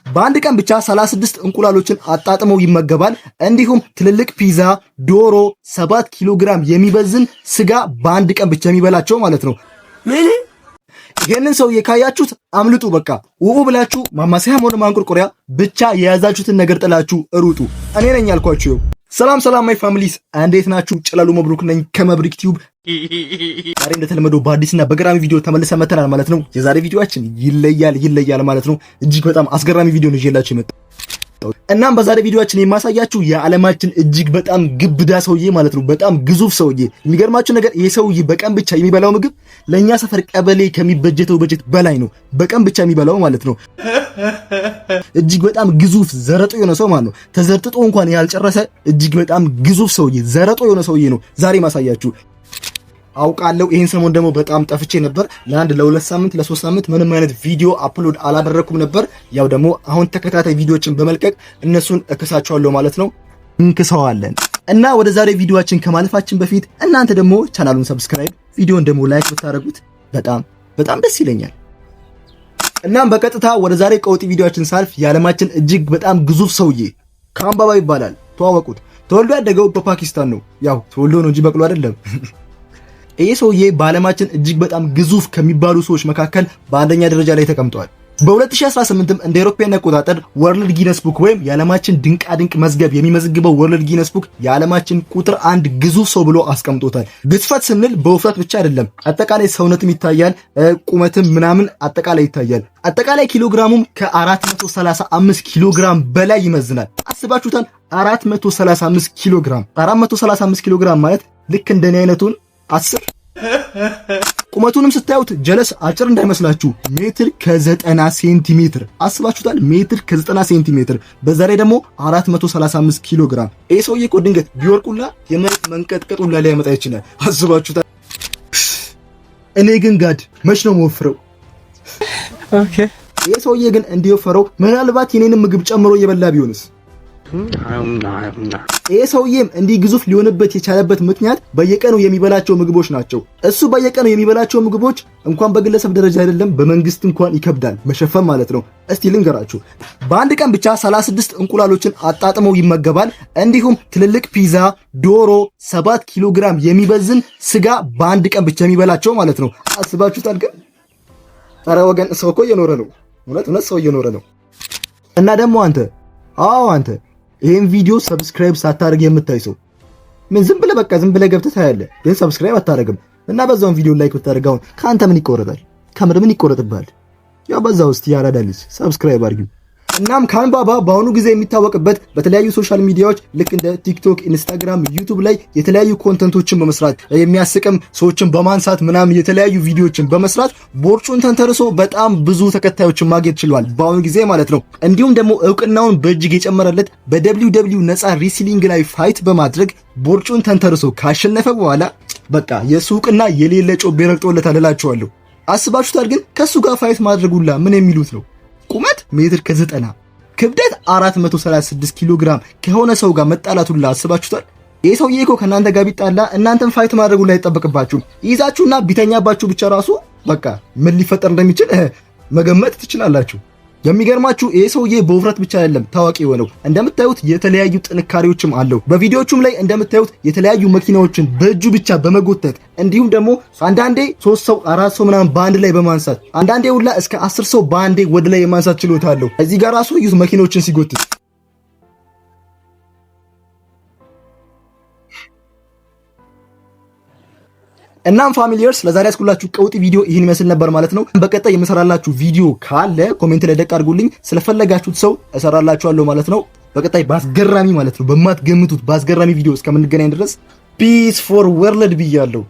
በአንድ ቀን ብቻ 36 እንቁላሎችን አጣጥመው ይመገባል። እንዲሁም ትልልቅ ፒዛ፣ ዶሮ፣ 7 ኪሎ ግራም የሚበዝን ስጋ በአንድ ቀን ብቻ የሚበላቸው ማለት ነው። ይሄንን ሰውዬ ካያችሁት አምልጡ። በቃ ውኡ ብላችሁ ማማሰያም ሆነ ማንቆርቆሪያ ብቻ የያዛችሁትን ነገር ጥላችሁ ሩጡ። እኔ ነኝ ያልኳችሁ። ሰላም ማይ ፋሚሊስ እንዴት ናችሁ? ጭላሉ መብሩክ ነኝ ከመብሪክ ቲዩብ። ዛሬ እንደተለመደው በአዲስና በገራሚ ቪዲዮ ተመልሰን መተናል ማለት ነው። የዛሬ ቪዲዮአችን ይለያል ማለት ነው። እጅግ በጣም አስገራሚ ቪዲዮ ነው ይዤላችሁ የመጣው። እናም በዛሬ ቪዲዮአችን የማሳያችሁ የዓለማችን እጅግ በጣም ግብዳ ሰውዬ ማለት ነው። በጣም ግዙፍ ሰውዬ። የሚገርማችሁ ነገር ይሄ ሰውዬ በቀን ብቻ የሚበላው ምግብ ለኛ ሰፈር ቀበሌ ከሚበጀተው በጀት በላይ ነው። በቀን ብቻ የሚበላው ማለት ነው። እጅግ በጣም ግዙፍ ዘረጦ የሆነ ሰው ማለት ነው። ተዘርጥጦ እንኳን ያልጨረሰ እጅግ በጣም ግዙፍ ሰውዬ፣ ዘረጦ የሆነ ሰውዬ ነው ዛሬ ማሳያችሁ። አውቃለሁ ይሄን ሰሞን ደግሞ በጣም ጠፍቼ ነበር። ለሁለት ሳምንት ለሶስት ሳምንት ምንም አይነት ቪዲዮ አፕሎድ አላደረኩም ነበር። ያው ደግሞ አሁን ተከታታይ ቪዲዮዎችን በመልቀቅ እነሱን እከሳቸዋለሁ ማለት ነው። እንክሰዋለን። እና ወደ ዛሬ ቪዲዮአችን ከማለፋችን በፊት እናንተ ደግሞ ቻናሉን ሰብስክራይብ፣ ቪዲዮን ደግሞ ላይክ ብታደርጉት በጣም ደስ ይለኛል። እናም በቀጥታ ወደ ዛሬ ቀውጢ ቪዲዮአችን ሳልፍ የዓለማችን እጅግ በጣም ግዙፍ ሰውዬ ካምባባ ይባላል። ተዋወቁት። ተወልዶ ያደገው በፓኪስታን ነው። ያው ተወልዶ ነው እንጂ በቅሎ አይደለም። ይህ ሰውዬ በዓለማችን እጅግ በጣም ግዙፍ ከሚባሉ ሰዎች መካከል በአንደኛ ደረጃ ላይ ተቀምጧል። በ2018ም እንደ አውሮፓውያን አቆጣጠር ወርልድ ጊነስ ቡክ ወይም የዓለማችን ድንቃድንቅ መዝገብ የሚመዘግበው ወርልድ ጊነስ ቡክ የዓለማችን ቁጥር 1 ግዙፍ ሰው ብሎ አስቀምጦታል። ግዝፈት ስንል በውፍረት ብቻ አይደለም፣ አጠቃላይ ሰውነትም ይታያል፣ ቁመትም ምናምን አጠቃላይ ይታያል። አጠቃላይ ኪሎግራሙም ከ435 ኪሎግራም በላይ ይመዝናል። አስባችሁታል? 435 ኪሎግራም 435 ኪሎግራም ማለት ልክ እንደኔ አይነቱን 10 ቁመቱንም ስታዩት ጀለስ አጭር እንዳይመስላችሁ ሜትር ከ90 ሴንቲሜትር አስባችሁታል? ሜትር ከ90 ሴንቲሜትር በዛ ላይ ደግሞ 435 ኪሎ ግራም። ይሄ ሰውዬ እኮ ድንገት ቢወርቁላ የመሬት መንቀጥቀጡላ ሊያመጣ ይችላል። አስባችሁታል? እኔ ግን ጋድ መች ነው የምወፍረው? ኦኬ ይሄ ሰውዬ ግን እንዲወፈረው ምናልባት የኔንም ምግብ ጨምሮ እየበላ ቢሆንስ? ይሄ ሰውዬም እንዲህ ግዙፍ ሊሆንበት የቻለበት ምክንያት በየቀኑ የሚበላቸው ምግቦች ናቸው። እሱ በየቀኑ የሚበላቸው ምግቦች እንኳን በግለሰብ ደረጃ አይደለም በመንግስት እንኳን ይከብዳል መሸፈን ማለት ነው። እስቲ ልንገራችሁ። በአንድ ቀን ብቻ 36 እንቁላሎችን አጣጥመው ይመገባል። እንዲሁም ትልልቅ ፒዛ፣ ዶሮ፣ 7 ኪሎ ግራም የሚበዝን ስጋ በአንድ ቀን ብቻ የሚበላቸው ማለት ነው። አስባችሁታል? ግን ኧረ ወገን ሰው እኮ እየኖረ ነው። እውነት ሰው እየኖረ ነው። እና ደግሞ አንተ ይሄን ቪዲዮ ሰብስክራይብ ሳታደርግ የምታይ ሰው ምን ዝም ብለህ ገብተህ ታያለህ፣ ግን ሰብስክራይብ አታደርግም። እና በዛውን ቪዲዮ ላይክ ብታደርግ አሁን ካንተ ምን ይቆረጣል? ከምር ምን ይቆረጥብሃል? ያው በዛው እስቲ ያራዳ ልጅ ሰብስክራይብ አድርጊ። እናም ካምባባ በአሁኑ ጊዜ የሚታወቅበት በተለያዩ ሶሻል ሚዲያዎች ልክ እንደ ቲክቶክ፣ ኢንስታግራም፣ ዩቲዩብ ላይ የተለያዩ ኮንተንቶችን በመስራት የሚያስቅም ሰዎችን በማንሳት ምናምን የተለያዩ ቪዲዮዎችን በመስራት ቦርጩን ተንተርሶ በጣም ብዙ ተከታዮችን ማግኘት ችሏል በአሁኑ ጊዜ ማለት ነው። እንዲሁም ደግሞ እውቅናውን በእጅግ የጨመረለት በWW ነፃ ሪስሊንግ ላይ ፋይት በማድረግ ቦርጩን ተንተርሶ ካሸነፈ በኋላ በቃ የሱ እውቅና የሌለ ጮቤ ረግጦለታል እላችኋለሁ። አስባችሁታል? ግን ከሱ ጋር ፋይት ማድረጉላ ምን የሚሉት ነው? ቁመት ሜትር ከ90 ክብደት 436 ኪሎ ግራም ከሆነ ሰው ጋር መጣላቱላ አስባችሁታል? ይሄ ሰውዬ እኮ ከናንተ ጋር ቢጣላ እናንተም ፋይት ማድረጉላ አይጠበቅባችሁም። ይዛችሁና ቢተኛባችሁ ብቻ ራሱ በቃ ምን ሊፈጠር እንደሚችል መገመት ትችላላችሁ። የሚገርማችሁ ይሄ ሰውዬ በውፍረት ብቻ አይደለም ታዋቂ የሆነው፣ እንደምታዩት የተለያዩ ጥንካሬዎችም አለው። በቪዲዮዎቹም ላይ እንደምታዩት የተለያዩ መኪናዎችን በእጁ ብቻ በመጎተት እንዲሁም ደግሞ አንዳንዴ 3 ሰው 4 ሰው ምናምን በአንድ ላይ በማንሳት አንዳንዴ ሁላ እስከ 10 ሰው በአንዴ ወደ ላይ የማንሳት ችሎታ አለው። እዚህ ጋር ራሱ ይዙ መኪናዎችን ሲጎትት። እናም ፋሚሊየርስ ለዛሬ ያስኩላችሁ ቀውጢ ቪዲዮ ይህን ይመስል ነበር ማለት ነው። በቀጣይ የምሰራላችሁ ቪዲዮ ካለ ኮሜንት ላይ ደቅ አድርጉልኝ። ስለፈለጋችሁት ሰው እሰራላችኋለሁ ማለት ነው። በቀጣይ ባስገራሚ ማለት ነው በማትገምቱት ባስገራሚ ቪዲዮ እስከምንገናኝ ድረስ ፒስ ፎር ወርልድ ብያለሁ።